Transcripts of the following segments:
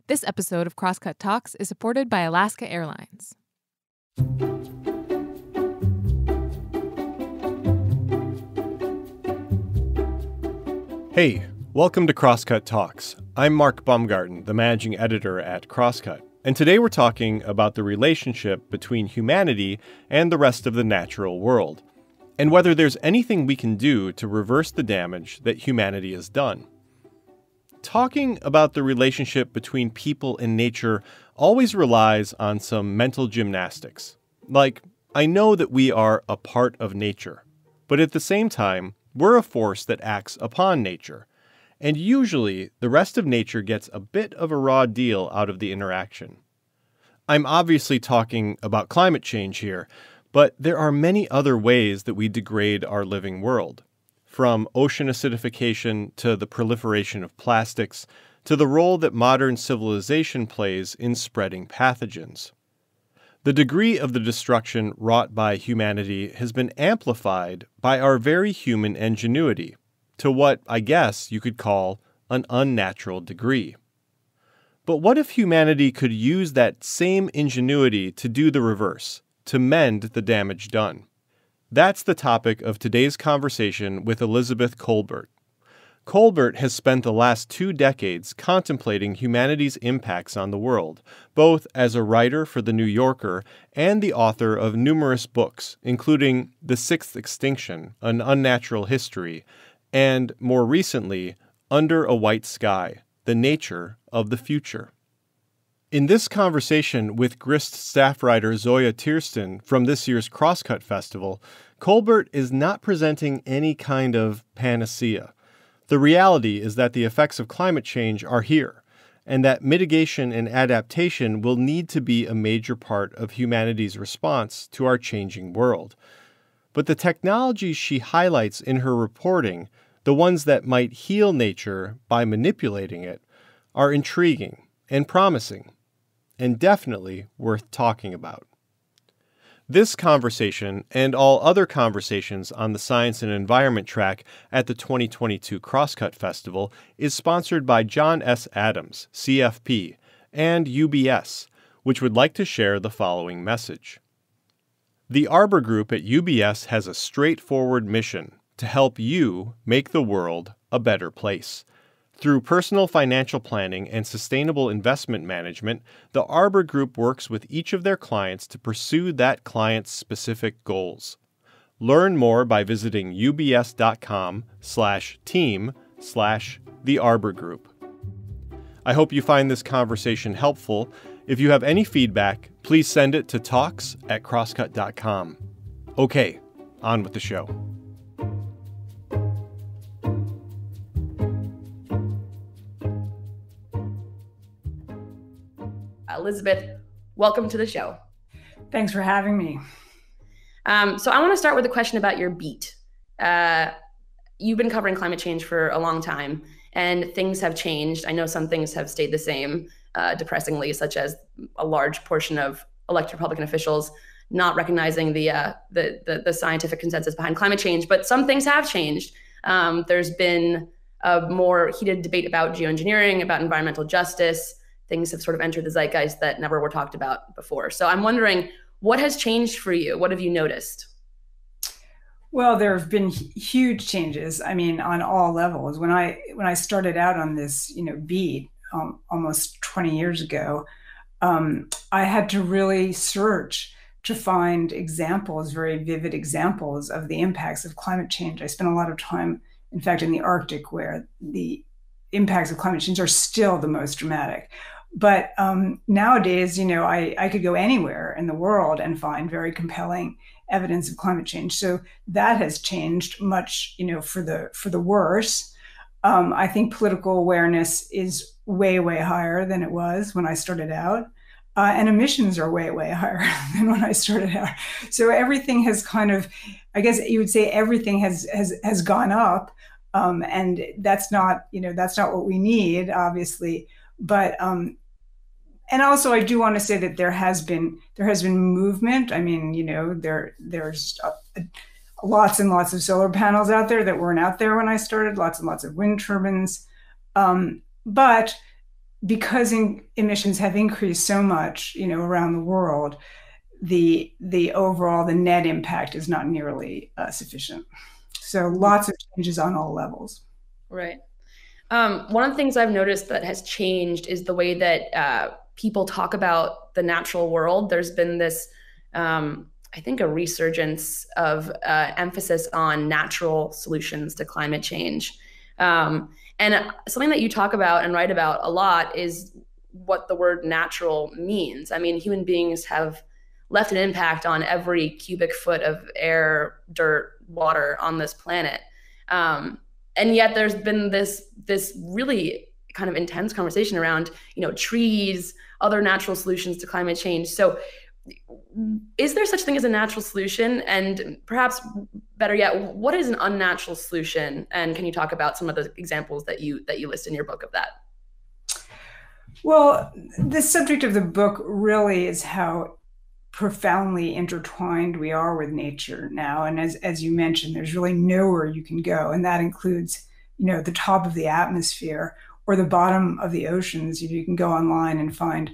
This episode of Crosscut Talks is supported by Alaska Airlines. Hey, welcome to Crosscut Talks. I'm Mark Baumgarten, the managing editor at Crosscut, and today we're talking about the relationship between humanity and the rest of the natural world, and whether there's anything we can do to reverse the damage that humanity has done. Talking about the relationship between people and nature always relies on some mental gymnastics. Like, I know that we are a part of nature, but at the same time, we're a force that acts upon nature. And usually, the rest of nature gets a bit of a raw deal out of the interaction. I'm obviously talking about climate change here, but there are many other ways that we degrade our living world. From ocean acidification to the proliferation of plastics, to the role that modern civilization plays in spreading pathogens. The degree of the destruction wrought by humanity has been amplified by our very human ingenuity, to what I guess you could call an unnatural degree. But what if humanity could use that same ingenuity to do the reverse, to mend the damage done? That's the topic of today's conversation with Elizabeth Kolbert. Kolbert has spent the last 2 decades contemplating humanity's impacts on the world, both as a writer for The New Yorker and the author of numerous books, including The Sixth Extinction, An Unnatural History, and, more recently, Under a White Sky, The Nature of the Future. In this conversation with Grist staff writer Zoya Tierston from this year's Crosscut Festival, Kolbert is not presenting any kind of panacea. The reality is that the effects of climate change are here, and that mitigation and adaptation will need to be a major part of humanity's response to our changing world. But the technologies she highlights in her reporting, the ones that might heal nature by manipulating it, are intriguing and promising, and definitely worth talking about. This conversation, and all other conversations on the Science and Environment track at the 2022 Crosscut Festival, is sponsored by John S. Adams, CFP, and UBS, which would like to share the following message. The Arbor Group at UBS has a straightforward mission to help you make the world a better place. Through personal financial planning and sustainable investment management, the Arbor Group works with each of their clients to pursue that client's specific goals. Learn more by visiting ubs.com/team/The Arbor Group. I hope you find this conversation helpful. If you have any feedback, please send it to talks@crosscut.com. Okay, on with the show. Elizabeth, welcome to the show. Thanks for having me. So I want to start with a question about your beat. You've been covering climate change for a long time, and things have changed. I know some things have stayed the same, depressingly, such as a large portion of elected Republican officials not recognizing the scientific consensus behind climate change. But some things have changed. There's been a more heated debate about geoengineering, about environmental justice. Things have sort of entered the zeitgeist that never were talked about before. So I'm wondering, what has changed for you? What have you noticed? Well, there have been huge changes. I mean, on all levels. When I started out on this, beat almost 20 years ago, I had to really search to find examples, very vivid examples of the impacts of climate change. I spent a lot of time, in fact, in the Arctic, where the impacts of climate change are still the most dramatic. But nowadays, I could go anywhere in the world and find very compelling evidence of climate change. So that has changed much, for the worse. I think political awareness is way, way higher than it was when I started out. And emissions are way, way higher than when I started out. So everything has kind of, I guess you would say everything has gone up. And that's not what we need, obviously. But and also, I do want to say that there has been movement. I mean, there's lots and lots of solar panels out there that weren't out there when I started. Lots and lots of wind turbines. But because emissions have increased so much, around the world, the overall, the net impact is not nearly sufficient. So lots of changes on all levels. Right. One of the things I've noticed that has changed is the way that people talk about the natural world. There's been this, I think, a resurgence of emphasis on natural solutions to climate change. And something that you talk about and write about a lot is what the word natural means. I mean, human beings have left an impact on every cubic foot of air, dirt, water on this planet. And yet there's been this really kind of intense conversation around, trees, other natural solutions to climate change. So is there such thing as a natural solution? And perhaps better yet, what is an unnatural solution? And can you talk about some of the examples that you list in your book of that? Well, the subject of the book really is how profoundly intertwined we are with nature now. And as you mentioned, there's really nowhere you can go. And that includes, the top of the atmosphere or the bottom of the oceans. You can go online and find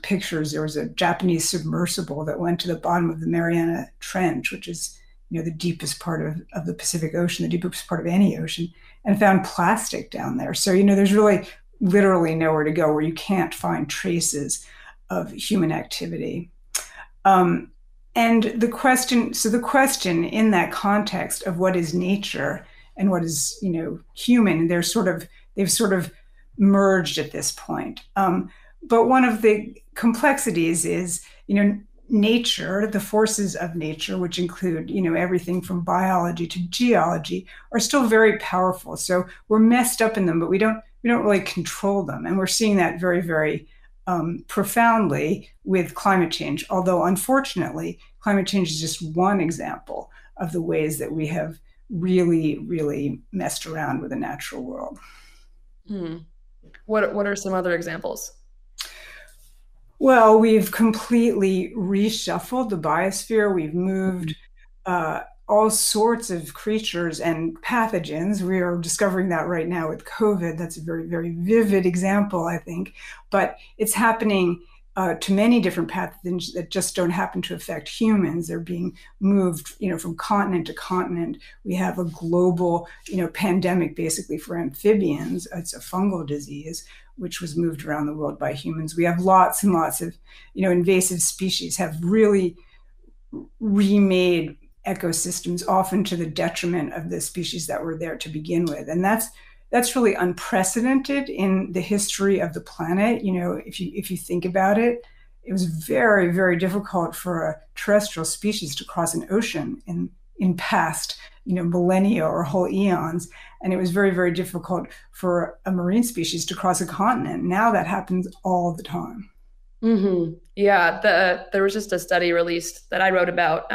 pictures. There was a Japanese submersible that went to the bottom of the Mariana Trench, which is, the deepest part of the Pacific Ocean, the deepest part of any ocean, and found plastic down there. So, there's really literally nowhere to go where you can't find traces of human activity. And the question in that context of what is nature and what is, human, they've sort of merged at this point. But one of the complexities is, nature, the forces of nature, which include, everything from biology to geology, are still very powerful. So we're messed up in them, but we don't really control them. And we're seeing that very, very profoundly with climate change. Although, unfortunately, climate change is just one example of the ways that we have really, really messed around with the natural world. What are some other examples? Well, we've completely reshuffled the biosphere. We've moved all sorts of creatures and pathogens. We are discovering that right now with COVID. That's a very, very vivid example, I think. But it's happening to many different pathogens that just don't happen to affect humans. They're being moved, from continent to continent. We have a global, pandemic basically for amphibians. It's a fungal disease, which was moved around the world by humans. We have lots and lots of, invasive species have really remade ecosystems, often to the detriment of the species that were there to begin with. And that's really unprecedented in the history of the planet. If you think about it, it was very, very difficult for a terrestrial species to cross an ocean in past, millennia or whole eons. And it was very, very difficult for a marine species to cross a continent. Now that happens all the time. Mm-hmm. Yeah, there was just a study released that I wrote about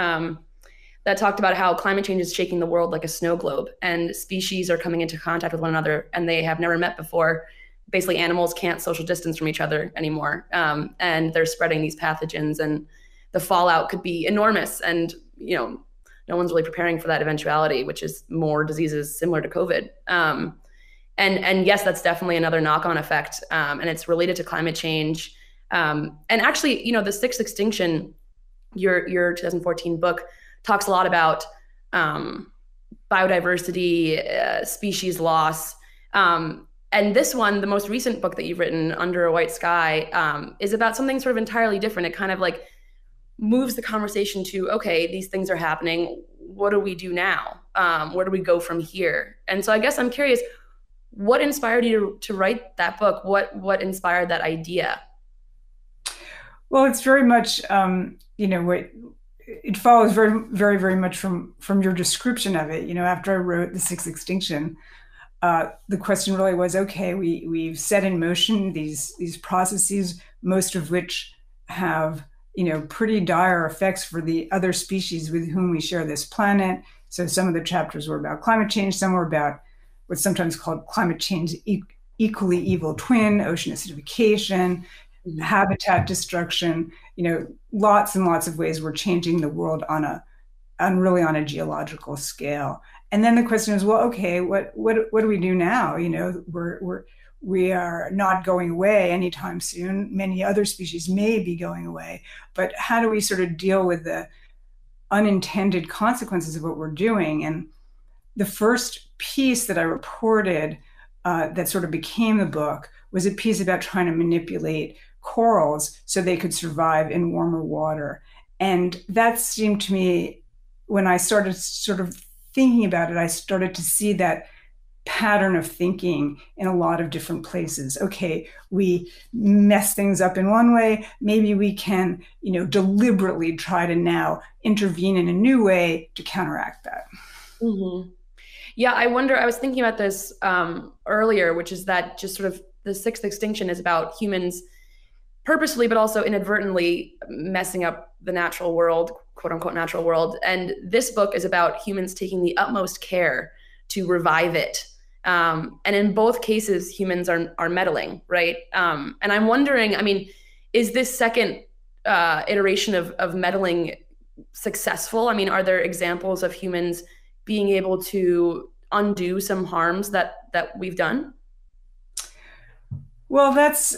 that talked about how climate change is shaking the world like a snow globe, and species are coming into contact with one another and they have never met before. Basically, animals can't social distance from each other anymore, and they're spreading these pathogens, and the fallout could be enormous. And no one's really preparing for that eventuality, which is more diseases similar to COVID. And yes, that's definitely another knock-on effect, and it's related to climate change. And actually, the sixth extinction, your 2014 book, talks a lot about biodiversity, species loss. And this one, the most recent book that you've written, Under a White Sky, is about something sort of entirely different. It kind of like moves the conversation to, okay, these things are happening. What do we do now? Where do we go from here? And so I guess I'm curious, what inspired you to write that book? What inspired that idea? Well, it's very much, it follows very, very, very much from your description of it. After I wrote The Sixth Extinction, the question really was, okay, we've set in motion these processes, most of which have, pretty dire effects for the other species with whom we share this planet. So some of the chapters were about climate change, some were about what's sometimes called climate change equally evil twin, ocean acidification, habitat destruction, lots and lots of ways we're changing the world on really on a geological scale. And then the question is, well, okay, what do we do now? We are not going away anytime soon. Many other species may be going away, but how do we sort of deal with the unintended consequences of what we're doing? And the first piece that I reported that sort of became the book was a piece about trying to manipulate corals so they could survive in warmer water. And that seemed to me, when I started sort of thinking about it, I started to see that pattern of thinking in a lot of different places. Okay, we mess things up in one way. Maybe we can, deliberately try to now intervene in a new way to counteract that. Mm-hmm. Yeah, I was thinking about this earlier, which is that just sort of the sixth extinction is about humans purposely, but also inadvertently messing up the natural world, quote unquote natural world. And this book is about humans taking the utmost care to revive it. And in both cases, humans are meddling, right? And I'm wondering, is this second iteration of meddling successful? Are there examples of humans being able to undo some harms that we've done? Well, that's,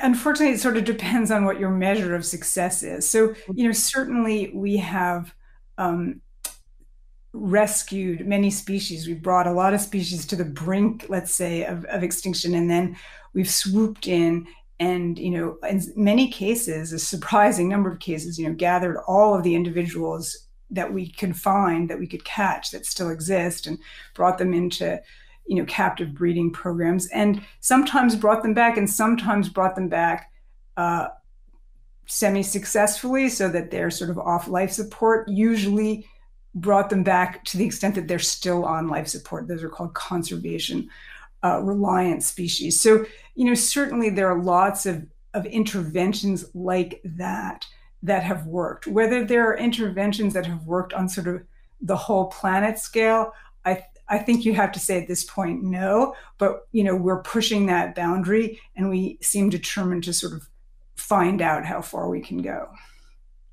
unfortunately, it sort of depends on what your measure of success is. So, certainly we have rescued many species. We've brought a lot of species to the brink, let's say, of extinction, and then we've swooped in and, in many cases, a surprising number of cases, gathered all of the individuals that we could find, that we could catch, that still exist, and brought them into captive breeding programs, and sometimes brought them back and sometimes brought them back semi-successfully so that they're sort of off life support, usually brought them back to the extent that they're still on life support. Those are called conservation reliant species. So, certainly there are lots of interventions like that have worked. Whether there are interventions that have worked on sort of the whole planet scale, I think you have to say at this point, no, but, we're pushing that boundary and we seem determined to sort of find out how far we can go.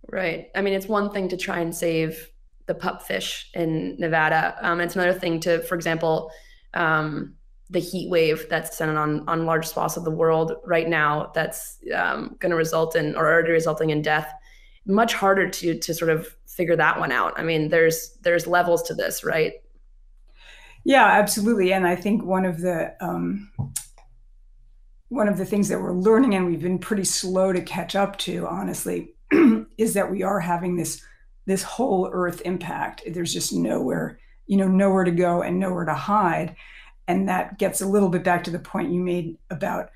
Right. It's one thing to try and save the pupfish in Nevada. It's another thing to, for example, the heat wave that's descending on large swaths of the world right now that's going to result in, or already resulting in death. Much harder to sort of figure that one out. There's levels to this, right? Yeah, absolutely. And I think one of the things that we're learning, and we've been pretty slow to catch up to, honestly, is that we are having this whole Earth impact. There's just nowhere to go and nowhere to hide. And that gets a little bit back to the point you made about,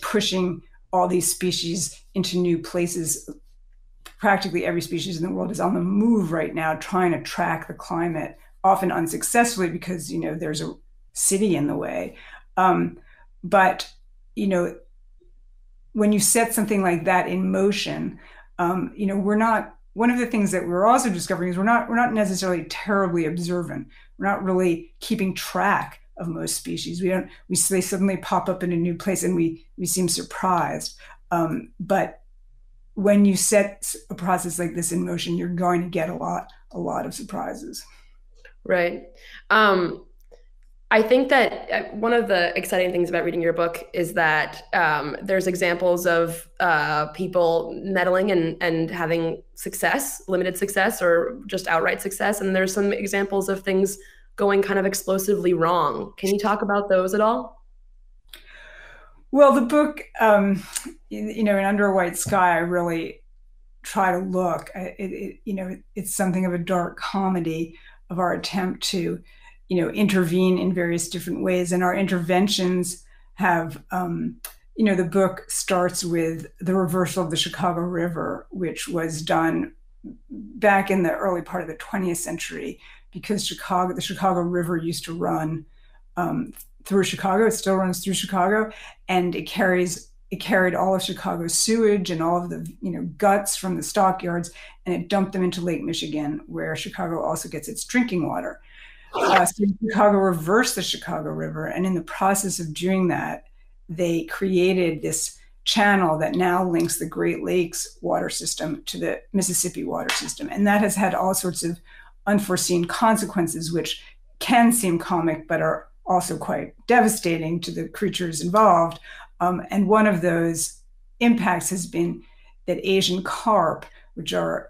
pushing all these species into new places. Practically every species in the world is on the move right now, trying to track the climate, often unsuccessfully because, there's a city in the way. But, when you set something like that in motion, one of the things that we're also discovering is we're not necessarily terribly observant. We're not really keeping track of most species. They suddenly pop up in a new place and we seem surprised. But when you set a process like this in motion, you're going to get a lot of surprises. Right. I think that one of the exciting things about reading your book is that there's examples of people meddling and having success, limited success, or just outright success. And there's some examples of things going kind of explosively wrong. Can you talk about those at all? Well, the book, in Under a White Sky, I really try to look. It's something of a dark comedy of our attempt to, intervene in various different ways. And our interventions have, the book starts with the reversal of the Chicago River, which was done back in the early part of the 20th century, because the Chicago River used to run through Chicago. It still runs through Chicago, and it carried all of Chicago's sewage and all of the guts from the stockyards, and it dumped them into Lake Michigan, where Chicago also gets its drinking water. So Chicago reversed the Chicago River, and in the process of doing that, they created this channel that now links the Great Lakes water system to the Mississippi water system, and that has had all sorts of unforeseen consequences, which can seem comic but are also quite devastating to the creatures involved. And one of those impacts has been that Asian carp, which are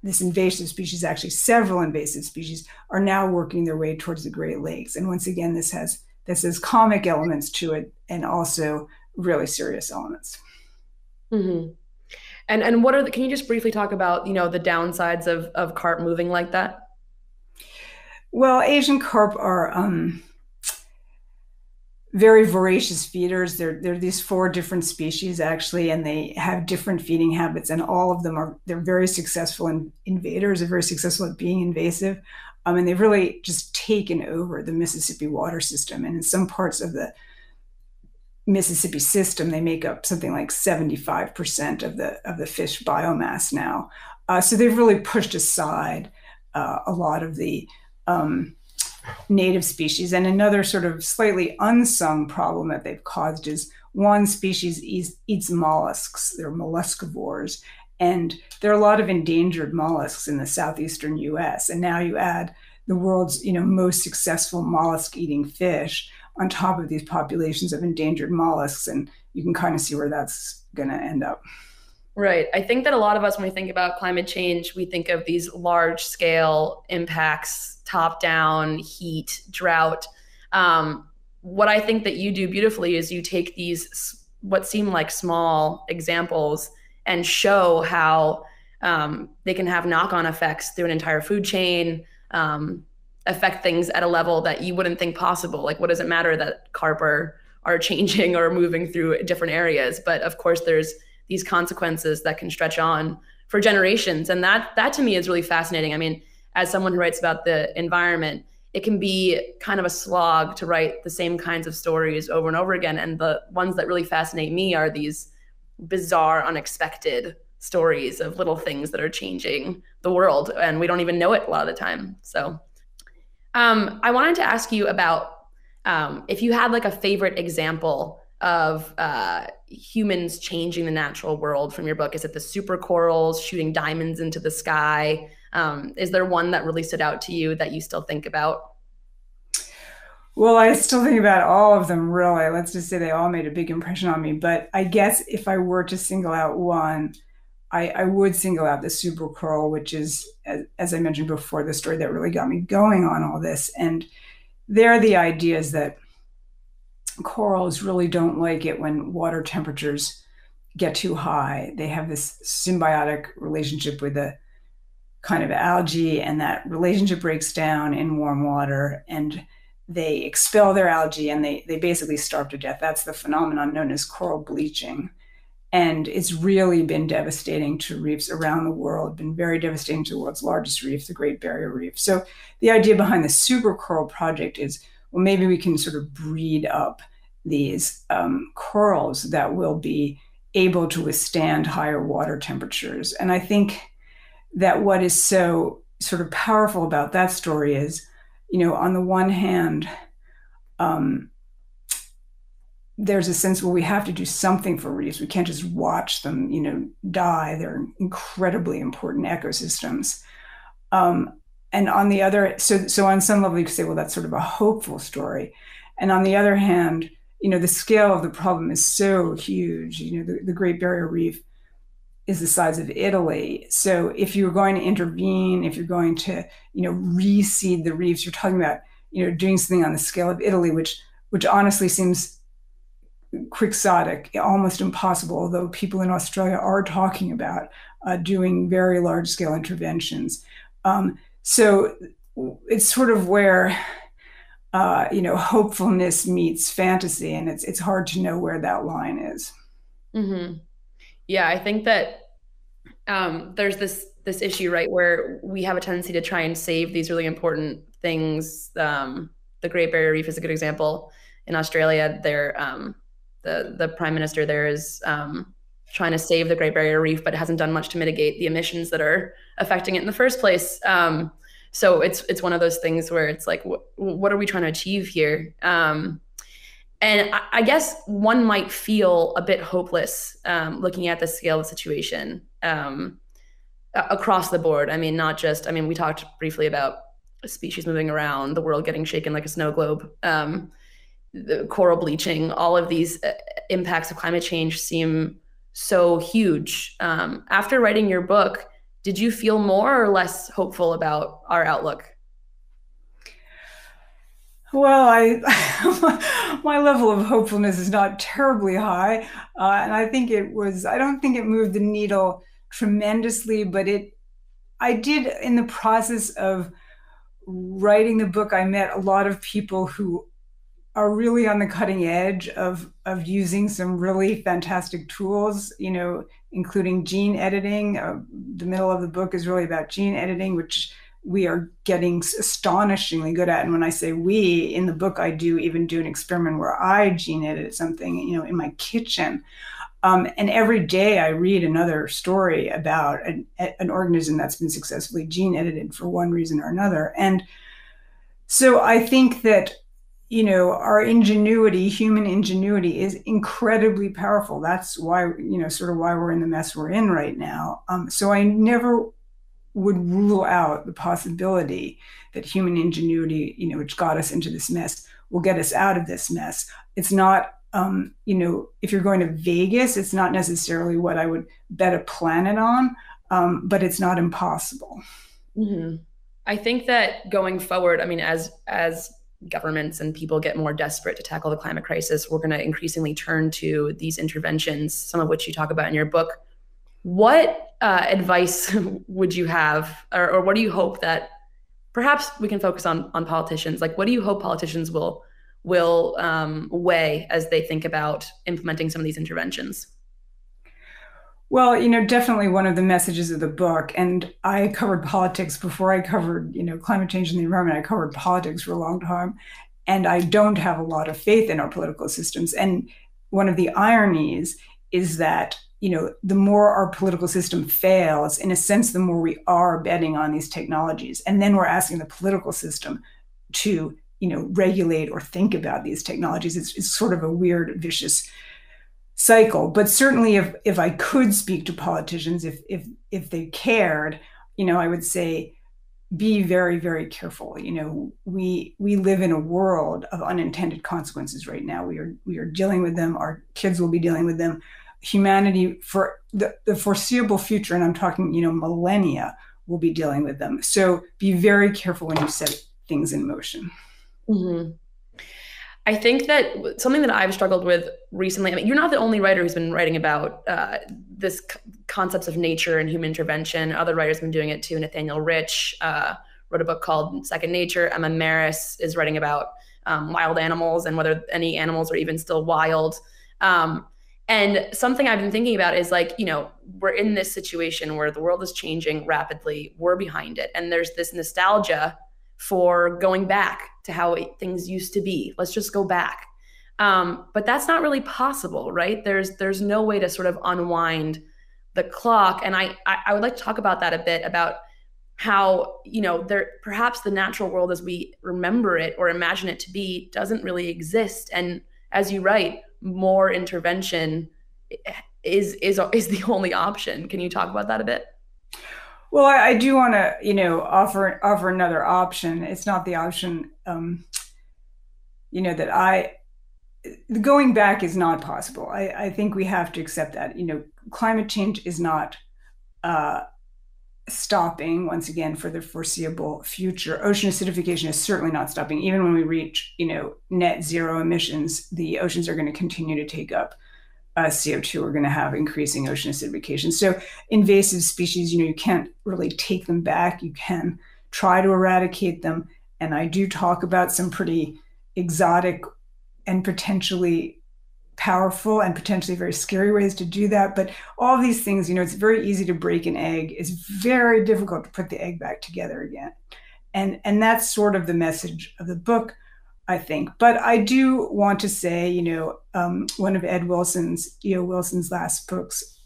this invasive species, actually several invasive species, are now working their way towards the Great Lakes. And once again, this has comic elements to it and also really serious elements. Mm-hmm. And what are can you just briefly talk about, the downsides of carp moving like that? Well, Asian carp are very voracious feeders. They're these 4 different species actually, and they have different feeding habits, and all of them they're very successful invaders. They're very successful at being invasive. And they've really just taken over the Mississippi water system. And in some parts of the Mississippi system, they make up something like 75% of the fish biomass now. So they've really pushed aside a lot of the native species. And another sort of slightly unsung problem that they've caused is one species eats mollusks. They're molluscivores. And there are a lot of endangered mollusks in the southeastern US. And now you add the world's most successful mollusk-eating fish on top of these populations of endangered mollusks, and you can kind of see where that's going to end up. Right. I think that a lot of us, when we think about climate change, we think of these large-scale impacts, top-down, heat, drought. What I think that you do beautifully is you take these what seem like small examples and show how they can have knock-on effects through an entire food chain, affect things at a level that you wouldn't think possible. Like, what does it matter that carp are changing or moving through different areas? But of course, there's these consequences that can stretch on for generations. And that to me is really fascinating. I mean, as someone who writes about the environment, it can be kind of a slog to write the same kinds of stories over and over again. And the ones that really fascinate me are these bizarre, unexpected stories of little things that are changing the world. And we don't even know it a lot of the time. So I wanted to ask you about if you had like a favorite example of humans changing the natural world from your book. Is it the supercorals shooting diamonds into the sky? Is there one that really stood out to you that you still think about? Well, I still think about all of them, really. Let's just say they all made a big impression on me. But I guess if I were to single out one, I would single out the supercoral, which is, as I mentioned before, the story that really got me going on all this. And there, the idea is that corals really don't like it when water temperatures get too high. They have this symbiotic relationship with the kind of algae, and that relationship breaks down in warm water, and they expel their algae and they basically starve to death. That's the phenomenon known as coral bleaching. And it's really been devastating to reefs around the world, been very devastating to the world's largest reef, the Great Barrier Reef. So the idea behind the supercoral project is, well, maybe we can sort of breed up these corals that will be able to withstand higher water temperatures. And I think that what is so sort of powerful about that story is, on the one hand, there's a sense where we have to do something for reefs. We can't just watch them, die. They're incredibly important ecosystems. And on the other, so on some level, you could say, well, that's sort of a hopeful story. And on the other hand, the scale of the problem is so huge. The Great Barrier Reef is the size of Italy. So if you're going to intervene, if you're going to, reseed the reefs, you're talking about, doing something on the scale of Italy, which honestly seems quixotic, almost impossible, although people in Australia are talking about doing very large-scale interventions. So it's sort of where, hopefulness meets fantasy, and it's hard to know where that line is. Mm-hmm. Yeah, I think that there's this issue, right, where we have a tendency to try and save these really important things. The Great Barrier Reef is a good example. In Australia, the prime minister there is trying to save the Great Barrier Reef, but hasn't done much to mitigate the emissions that are affecting it in the first place. So it's one of those things where it's like, what are we trying to achieve here? And I guess one might feel a bit hopeless looking at the scale of the situation across the board. I mean, we talked briefly about species moving around, the world getting shaken like a snow globe, the coral bleaching, all of these impacts of climate change seem so huge. After writing your book, did you feel more or less hopeful about our outlook? Well, my level of hopefulness is not terribly high, and I don't think it moved the needle tremendously, but I did, in the process of writing the book, I met a lot of people who are really on the cutting edge of using some really fantastic tools, including gene editing. The middle of the book is really about gene editing, which we are getting astonishingly good at. And when I say we, in the book, I even do an experiment where I gene edited something, in my kitchen. And every day I read another story about an organism that's been successfully gene edited for one reason or another. And so I think that, our ingenuity, human ingenuity, is incredibly powerful. That's why, sort of why we're in the mess we're in right now. So I never would rule out the possibility that human ingenuity, which got us into this mess, will get us out of this mess. It's not, if you're going to Vegas, it's not necessarily what I would bet a planet on, but it's not impossible. Mm-hmm. I think that going forward, as governments and people get more desperate to tackle the climate crisis, we're going to increasingly turn to these interventions, some of which you talk about in your book. What advice would you have, or what do you hope that, perhaps we can focus on politicians, like what do you hope politicians will weigh as they think about implementing some of these interventions? Well, definitely one of the messages of the book, and I covered politics before I covered, climate change and the environment. I covered politics for a long time, and I don't have a lot of faith in our political systems. And one of the ironies is that, the more our political system fails, in a sense, the more we are betting on these technologies. And then we're asking the political system to, regulate or think about these technologies. It's sort of a weird, vicious cycle. But certainly if I could speak to politicians, if they cared, I would say, be very, very careful. We live in a world of unintended consequences right now. We are dealing with them. Our kids will be dealing with them. Humanity for the foreseeable future, and I'm talking, millennia, will be dealing with them. So be very careful when you set things in motion. Mm-hmm. I think that something that I've struggled with recently, you're not the only writer who's been writing about this concepts of nature and human intervention. Other writers have been doing it too. Nathaniel Rich wrote a book called Second Nature. Emma Maris is writing about wild animals and whether any animals are even still wild. And something I've been thinking about is we're in this situation where the world is changing rapidly. We're behind it. And there's this nostalgia for going back to how things used to be. Let's just go back. But that's not really possible, right? There's no way to sort of unwind the clock. And I would like to talk about that a bit, about how, perhaps the natural world as we remember it or imagine it to be doesn't really exist. And as you write, more intervention is the only option. Can you talk about that a bit? Well, I do want to, offer another option. It's not the option, that going back is not possible. I think we have to accept that, climate change is not stopping once again for the foreseeable future. Ocean acidification is certainly not stopping. Even when we reach, net zero emissions, the oceans are going to continue to take up CO2. We're going to have increasing ocean acidification. So invasive species, you can't really take them back. You can try to eradicate them. And I do talk about some pretty exotic and potentially powerful and potentially very scary ways to do that. But all of these things, it's very easy to break an egg. It's very difficult to put the egg back together again. And that's sort of the message of the book, I think. But I do want to say, one of Ed Wilson's, E.O. Wilson's last books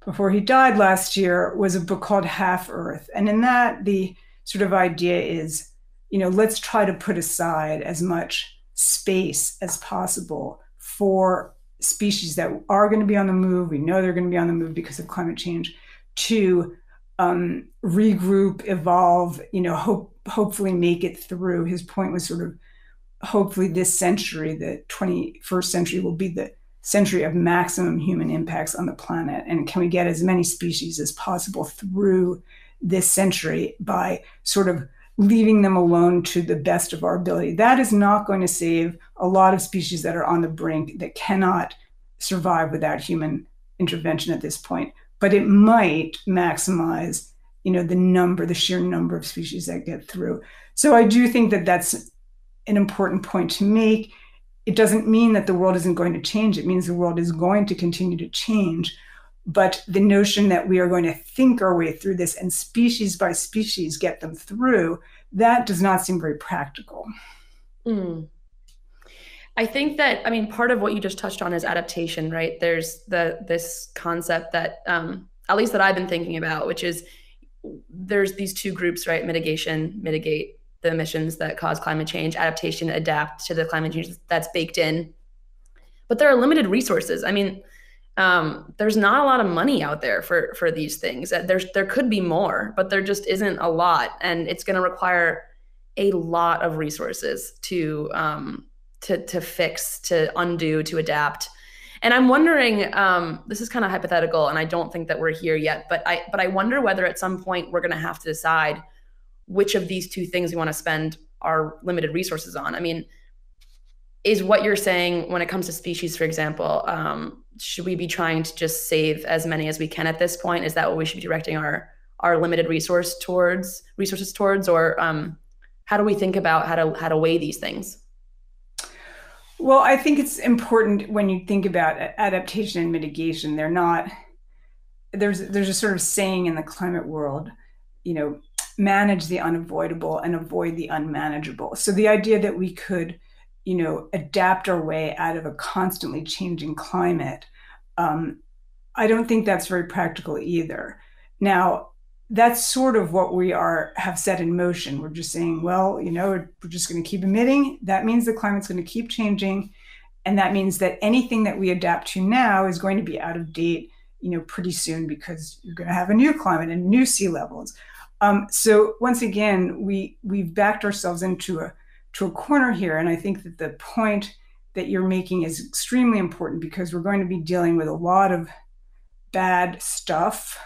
before he died last year was a book called Half Earth. And in that, the sort of idea is, let's try to put aside as much space as possible for species that are going to be on the move. We know they're going to be on the move because of climate change, to regroup, evolve, hopefully make it through. His point was sort of, hopefully this century, the 21st century, will be the century of maximum human impacts on the planet. And can we get as many species as possible through this century by sort of leaving them alone to the best of our ability? That is not going to save a lot of species that are on the brink, that cannot survive without human intervention at this point. But it might maximize, the sheer number of species that get through. So I do think that that's an important point to make. It doesn't mean that the world isn't going to change. It means the world is going to continue to change. But the notion that we are going to think our way through this and species by species get them through, that does not seem very practical. I think that, part of what you just touched on is adaptation, right? There's this concept that, at least that I've been thinking about, which is there's these two groups, right? Mitigate the emissions that cause climate change, adaptation, adapt to the climate change that's baked in. But there are limited resources. There's not a lot of money out there for these things. There could be more, but there just isn't a lot. And it's going to require a lot of resources to fix, to undo, to adapt. And I'm wondering, this is kind of hypothetical, and I don't think that we're here yet, but I wonder whether at some point we're going to have to decide which of these two things we want to spend our limited resources on. Is what you're saying when it comes to species, for example, should we be trying to just save as many as we can at this point? Is that what we should be directing our limited resources towards, or how do we think about how to weigh these things? Well, I think it's important when you think about adaptation and mitigation. There's a sort of saying in the climate world, manage the unavoidable and avoid the unmanageable. So the idea that we could, adapt our way out of a constantly changing climate, I don't think that's very practical either. Now, that's sort of what we have set in motion. We're just saying, well, we're just going to keep emitting. That means the climate's going to keep changing. And that means that anything that we adapt to now is going to be out of date, pretty soon, because you're going to have a new climate and new sea levels. So once again, we've backed ourselves into a corner here. And I think that the point that you're making is extremely important, because we're going to be dealing with a lot of bad stuff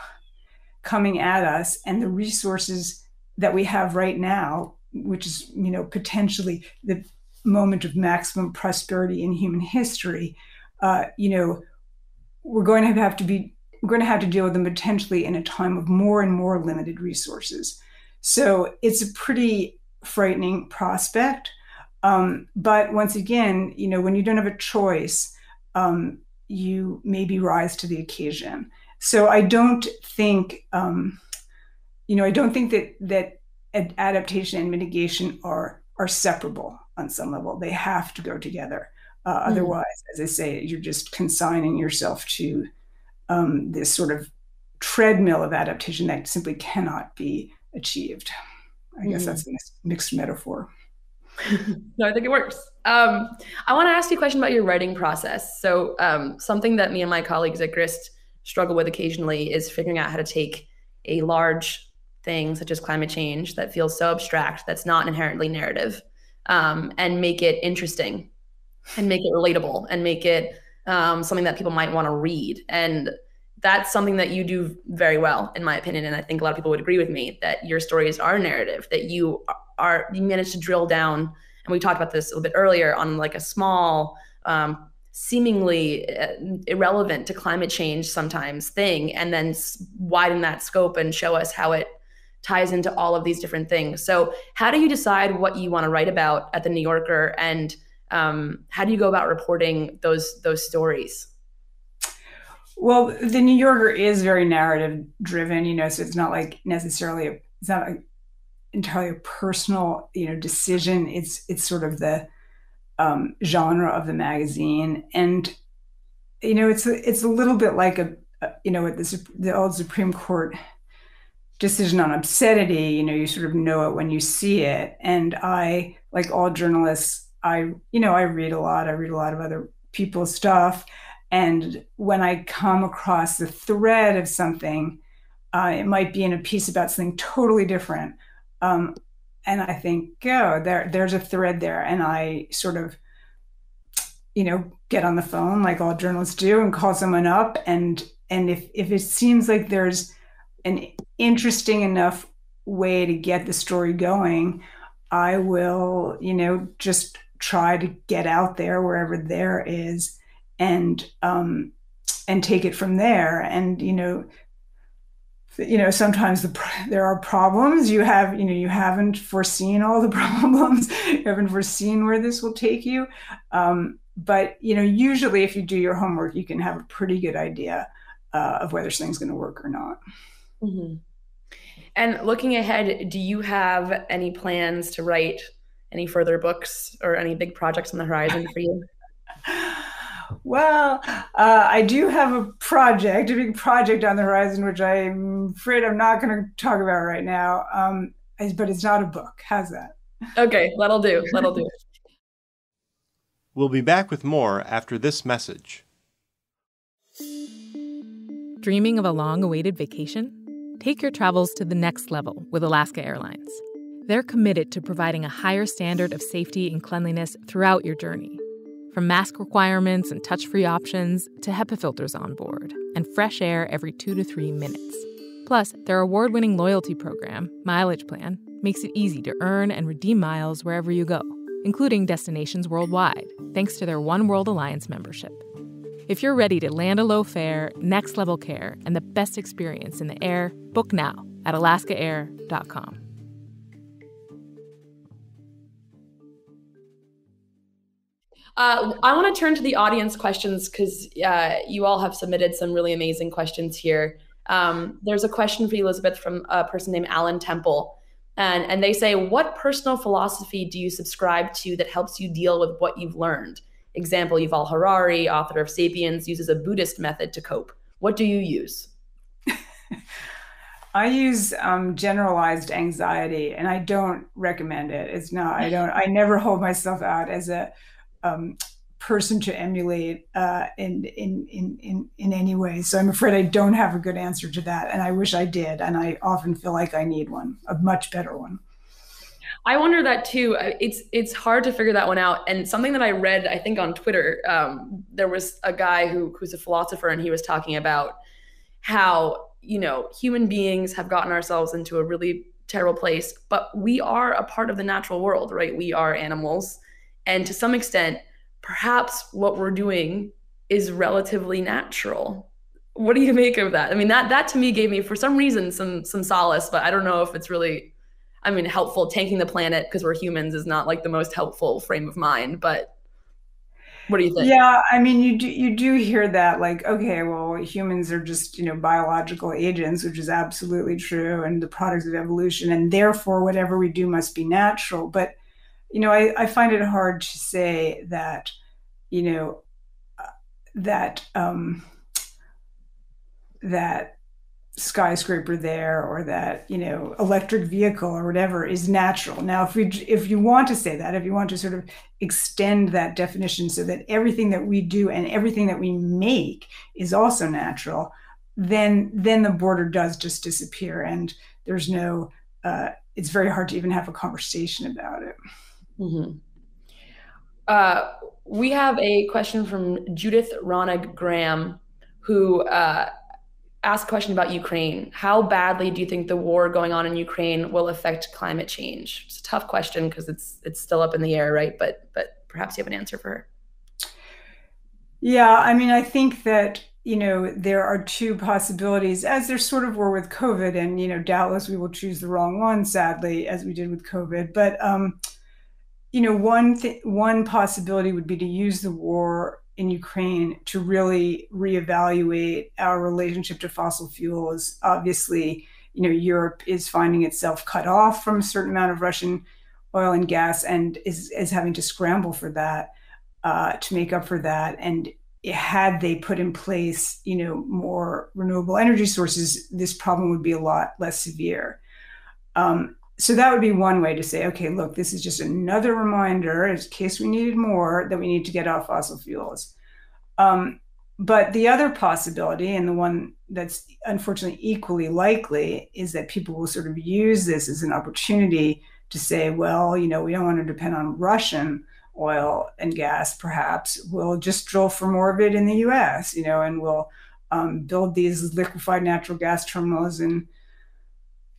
coming at us, and the resources that we have right now, which is, potentially the moment of maximum prosperity in human history, we're going to have to deal with them potentially in a time of more and more limited resources. So it's a pretty frightening prospect. But once again, when you don't have a choice, you maybe rise to the occasion. So I don't think, that adaptation and mitigation are separable on some level. They have to go together. Otherwise, as I say, you're just consigning yourself to this sort of treadmill of adaptation that simply cannot be achieved. I guess that's a mixed metaphor. No, I think it works. I want to ask you a question about your writing process. So something that me and my colleagues at Grist struggle with occasionally is figuring out how to take a large thing such as climate change that feels so abstract, that's not inherently narrative, and make it interesting and make it relatable and make it something that people might want to read. And that's something that you do very well, in my opinion. And I think a lot of people would agree with me that your stories are narrative, that you managed to drill down. And we talked about this a little bit earlier on like a small, seemingly irrelevant to climate change sometimes thing, and then widen that scope and show us how it ties into all of these different things. So how do you decide what you want to write about at the New Yorker, and how do you go about reporting those stories? Well, the New Yorker is very narrative driven, so it's not like necessarily, it's not entirely a personal, decision. It's sort of the genre of the magazine. And, it's a little bit like the old Supreme Court decision on obscenity. You sort of know it when you see it. And I, like all journalists, I read a lot. I read a lot of other people's stuff. And when I come across the thread of something, It might be in a piece about something totally different. And I think, oh, there's a thread there. And I sort of, get on the phone like all journalists do and call someone up. And if it seems like there's an interesting enough way to get the story going, I will, just try to get out there wherever there is and take it from there. And, sometimes there are problems. You haven't foreseen all the problems. You haven't foreseen where this will take you. But, usually if you do your homework, you can have a pretty good idea of whether something's going to work or not. Mm-hmm. And looking ahead, do you have any plans to write any further books or any big projects on the horizon for you? Well, I do have a big project on the horizon, which I'm afraid I'm not going to talk about right now. But it's not a book. How's that? Okay, that'll do. That'll do. We'll be back with more after this message. Dreaming of a long-awaited vacation? Take your travels to the next level with Alaska Airlines. They're committed to providing a higher standard of safety and cleanliness throughout your journey. From mask requirements and touch-free options to HEPA filters on board and fresh air every 2 to 3 minutes. Plus, their award-winning loyalty program, Mileage Plan, makes it easy to earn and redeem miles wherever you go, including destinations worldwide, thanks to their One World Alliance membership. If you're ready to land a low fare, next-level care, and the best experience in the air, book now at alaskaair.com. I want to turn to the audience questions because you all have submitted some really amazing questions here. There's a question for you, Elizabeth, from a person named Alan Temple. And they say, what personal philosophy do you subscribe to that helps you deal with what you've learned? Example, Yuval Harari, author of Sapiens, uses a Buddhist method to cope. What do you use? I use generalized anxiety, and I don't recommend it. It's not. I never hold myself out as a person to emulate in any way. So I'm afraid I don't have a good answer to that, and I wish I did. And I often feel like I need one, a much better one. I wonder that too. It's hard to figure that one out. And something that I read, I think on Twitter, there was a guy who's a philosopher, and he was talking about how, human beings have gotten ourselves into a really terrible place, but we are a part of the natural world, right? We are animals. And to some extent, perhaps what we're doing is relatively natural. What do you make of that? I mean, that to me gave me, for some reason, some solace, but I don't know if it's really, helpful. Tanking the planet because we're humans is not like the most helpful frame of mind, but what do you think? Yeah, you do hear that, like, okay, well, humans are just, biological agents, which is absolutely true, and the products of evolution, and therefore whatever we do must be natural. But, I find it hard to say that, that skyscraper there or that electric vehicle or whatever is natural. Now, if you want to say that, if you want to sort of extend that definition so that everything that we do and everything that we make is also natural, then the border does just disappear, and there's no it's very hard to even have a conversation about it. Mm-hmm. We have a question from Judith Ronig Graham, who asked a question about Ukraine. How badly do you think the war going on in Ukraine will affect climate change? It's a tough question because it's still up in the air, right? But perhaps you have an answer for her. Yeah, I think that, there are two possibilities, as there sort of were with COVID, and, doubtless we will choose the wrong one, sadly, as we did with COVID. But, one possibility would be to use the war in Ukraine to really reevaluate our relationship to fossil fuels. Obviously, Europe is finding itself cut off from a certain amount of Russian oil and gas and is having to scramble for that, to make up for that. And had they put in place, more renewable energy sources, this problem would be a lot less severe. So that would be one way to say, okay, look, this is just another reminder, in case we needed more, that we need to get off fossil fuels. But the other possibility, and the one that's unfortunately equally likely, is that people will sort of use this as an opportunity to say, well, we don't want to depend on Russian oil and gas, perhaps. We'll just drill for more of it in the US, and we'll build these liquefied natural gas terminals in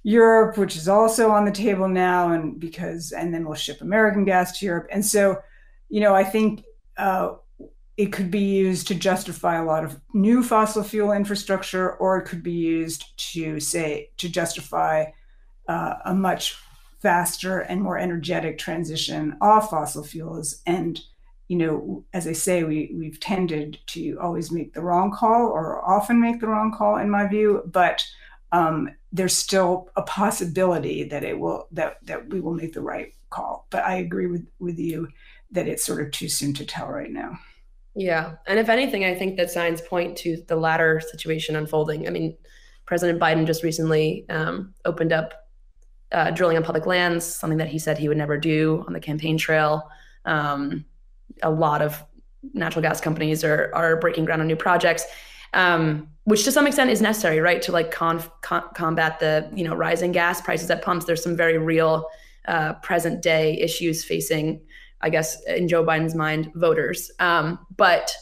Europe, which is also on the table now, and then we'll ship American gas to Europe. And so, I think it could be used to justify a lot of new fossil fuel infrastructure, or it could be used to justify a much faster and more energetic transition off fossil fuels. And, as I say, we've tended to always make the wrong call, or often make the wrong call, in my view. But there's still a possibility that that we will make the right call. But I agree with you that it's sort of too soon to tell right now. Yeah. And if anything, I think that signs point to the latter situation unfolding. I mean, President Biden just recently opened up drilling on public lands, something that he said he would never do on the campaign trail. A lot of natural gas companies are breaking ground on new projects, which to some extent is necessary, right? To like combat the rising gas prices at pumps. There's some very real present day issues facing, I guess, in Joe Biden's mind, voters. But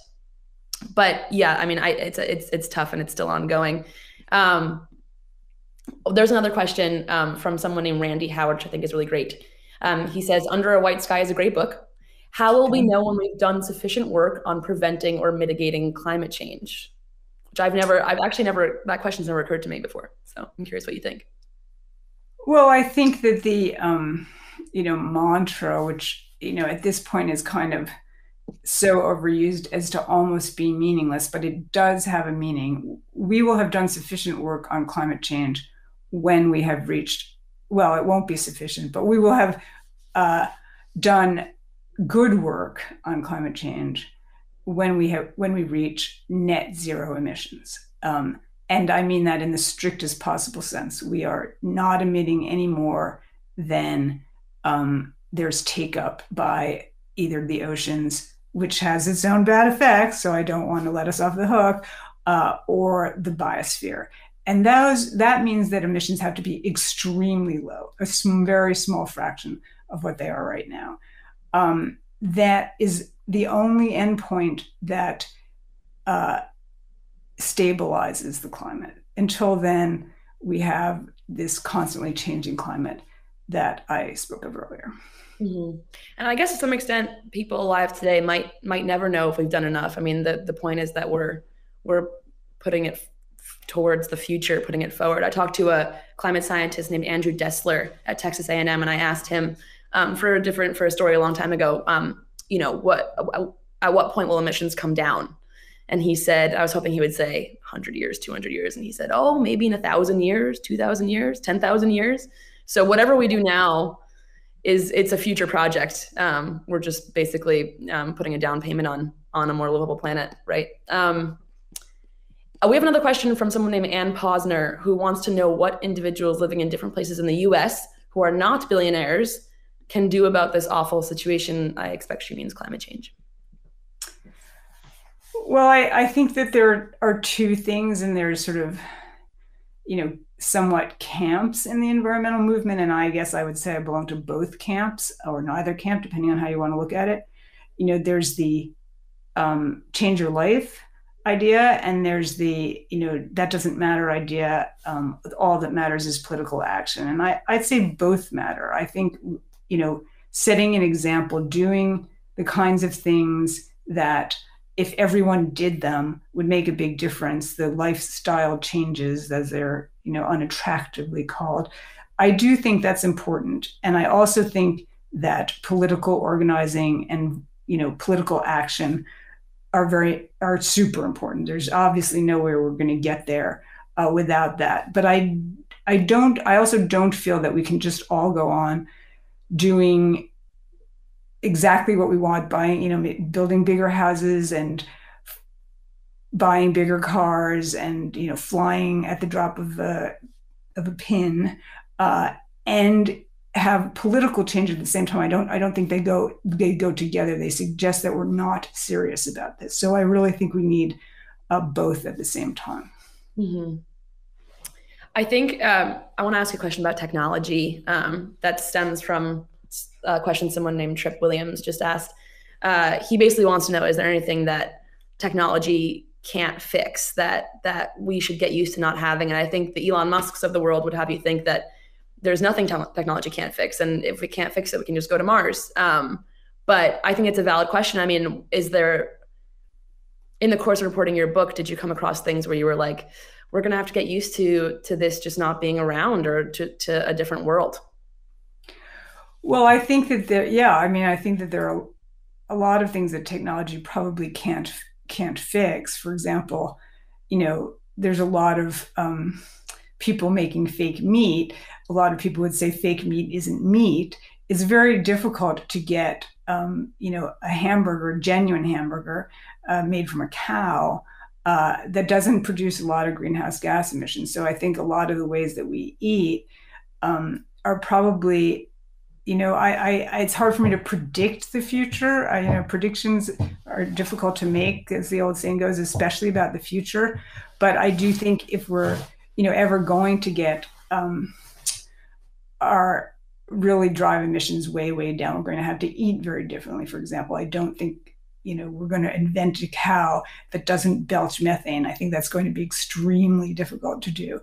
yeah, I mean, it's tough and it's still ongoing. There's another question from someone named Randy Howard, which I think is really great. He says, "Under a White Sky" is a great book. How will we know when we've done sufficient work on preventing or mitigating climate change? Which that question's never occurred to me before. So I'm curious what you think. Well, I think that the, mantra, which, at this point is kind of so overused as to almost be meaningless, but it does have a meaning. We will have done sufficient work on climate change when we have reached, well, it won't be sufficient, but we will have done good work on climate change when we reach net zero emissions. And I mean that in the strictest possible sense. We are not emitting any more than there's take up by either the oceans, which has its own bad effects, so I don't want to let us off the hook, or the biosphere. And that means that emissions have to be extremely low, a very small fraction of what they are right now. That is the only endpoint that stabilizes the climate. Until then, we have this constantly changing climate that I spoke of earlier. Mm-hmm. And I guess to some extent, people alive today might never know if we've done enough. I mean, the point is that we're putting it towards the future, putting it forward. I talked to a climate scientist named Andrew Dessler at Texas A&M, and I asked him for a story a long time ago, at what point will emissions come down? And he said, I was hoping he would say 100 years, 200 years. And he said, oh, maybe in 1,000 years, 2,000 years, 10,000 years. So whatever we do now it's a future project. We're just basically putting a down payment on a more livable planet, right? We have another question from someone named Ann Posner, who wants to know what individuals living in different places in the US who are not billionaires can do about this awful situation. I expect she means climate change. Well, I think that there are two things, and there's sort of, somewhat camps in the environmental movement. And I guess I would say I belong to both camps, or neither camp, depending on how you want to look at it. There's the change your life idea, and there's the, that doesn't matter idea. All that matters is political action. And I'd say both matter. I think, setting an example, doing the kinds of things that if everyone did them would make a big difference, the lifestyle changes, as they're, unattractively called. I do think that's important. And I also think that political organizing and, political action are super important. There's obviously nowhere we're going to get there without that. But I also don't feel that we can just all go on doing exactly what we want, buying, building bigger houses and buying bigger cars and, flying at the drop of a pin, and have political change at the same time. I don't think they go together. They suggest that we're not serious about this. So I really think we need both at the same time. Mm-hmm. I think I want to ask a question about technology that stems from a question someone named Trip Williams just asked. He basically wants to know, is there anything that technology can't fix that we should get used to not having? And I think the Elon Musks of the world would have you think that there's nothing technology can't fix. And if we can't fix it, we can just go to Mars. But I think it's a valid question. I mean, is there, in the course of reporting your book, did you come across things where you were like, we're going to have to get used to this just not being around, or to a different world? Well, I think that I think that there are a lot of things that technology probably can't fix. For example, there's a lot of people making fake meat. A lot of people would say fake meat isn't meat. It's very difficult to get, a hamburger, a genuine hamburger made from a cow that doesn't produce a lot of greenhouse gas emissions. So I think a lot of the ways that we eat are probably, it's hard for me to predict the future. Predictions are difficult to make, as the old saying goes, especially about the future. But I do think if we're, ever going to get our really drive emissions way, way down, we're going to have to eat very differently. For example, I don't think, we're going to invent a cow that doesn't belch methane. I think that's going to be extremely difficult to do.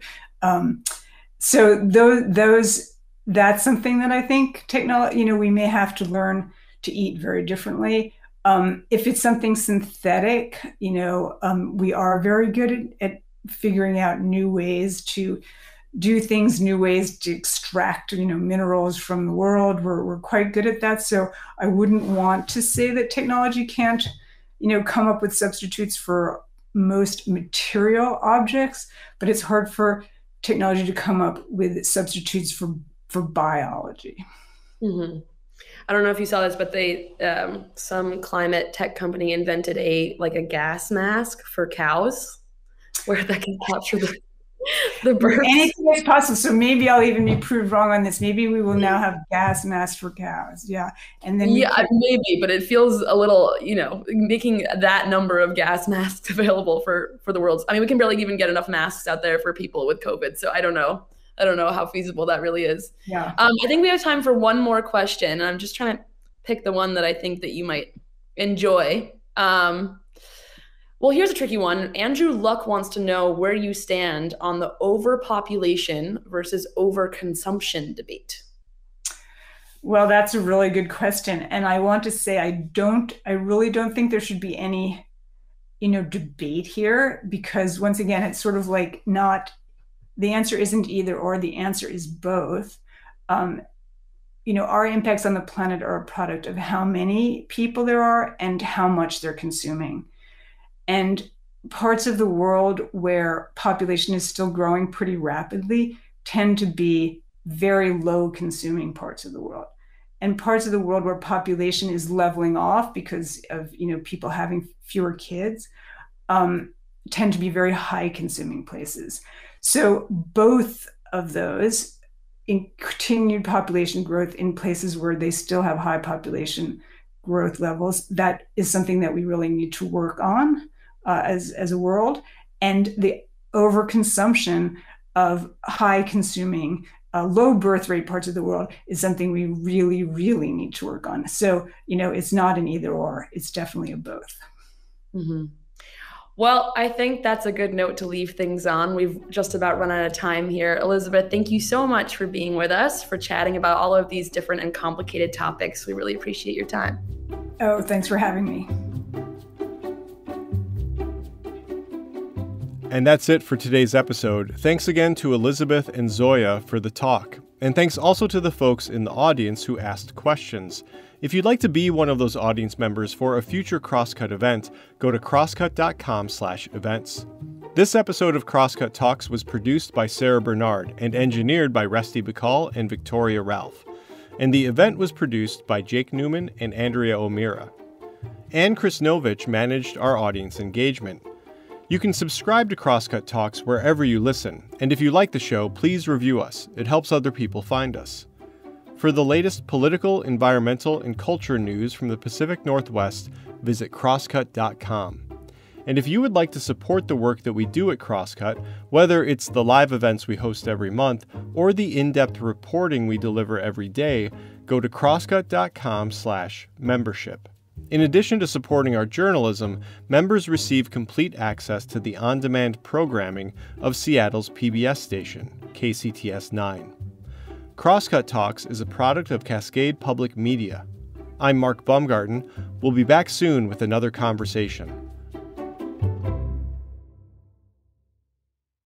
So that's something that I think technology, we may have to learn to eat very differently. If it's something synthetic, we are very good at figuring out new ways to do things, new ways to extract, minerals from the world. We're quite good at that. So I wouldn't want to say that technology can't, come up with substitutes for most material objects, but it's hard for technology to come up with substitutes for biology. Mm-hmm. I don't know if you saw this, but they some climate tech company invented a gas mask for cows where that can capture the birds. Anything is possible. So maybe I'll even be proved wrong on this. Maybe we will now have gas masks for cows. Yeah. And then maybe, but it feels a little, making that number of gas masks available for the world. I mean, we can barely even get enough masks out there for people with COVID. So I don't know how feasible that really is. Yeah. I think we have time for one more question, and I'm just trying to pick the one that I think that you might enjoy. Well, here's a tricky one. Andrew Luck wants to know where you stand on the overpopulation versus overconsumption debate. Well, that's a really good question. And I want to say I really don't think there should be any, debate here, because once again, it's sort of like the answer isn't either or, the answer is both. Our impacts on the planet are a product of how many people there are and how much they're consuming. And parts of the world where population is still growing pretty rapidly tend to be very low consuming parts of the world. And parts of the world where population is leveling off because of people having fewer kids tend to be very high consuming places. So both of those, in continued population growth in places where they still have high population growth levels, that is something that we really need to work on as a world. And the overconsumption of high consuming, low birth rate parts of the world is something we really, really need to work on. So, it's not an either or, it's definitely a both. Mm-hmm. Well, I think that's a good note to leave things on. We've just about run out of time here. Elizabeth, thank you so much for being with us, for chatting about all of these different and complicated topics. We really appreciate your time. Oh, thanks for having me. And that's it for today's episode. Thanks again to Elizabeth and Zoya for the talk. And thanks also to the folks in the audience who asked questions. If you'd like to be one of those audience members for a future Crosscut event, go to crosscut.com/events. This episode of Crosscut Talks was produced by Sarah Bernard and engineered by Rusty Bacall and Victoria Ralph. And the event was produced by Jake Newman and Andrea O'Meara. Ann Krisnovich managed our audience engagement. You can subscribe to Crosscut Talks wherever you listen, and if you like the show, please review us. It helps other people find us. For the latest political, environmental, and culture news from the Pacific Northwest, visit crosscut.com. And if you would like to support the work that we do at Crosscut, whether it's the live events we host every month or the in-depth reporting we deliver every day, go to crosscut.com/membership. In addition to supporting our journalism, members receive complete access to the on-demand programming of Seattle's PBS station, KCTS 9. Crosscut Talks is a product of Cascade Public Media. I'm Mark Baumgarten. We'll be back soon with another conversation.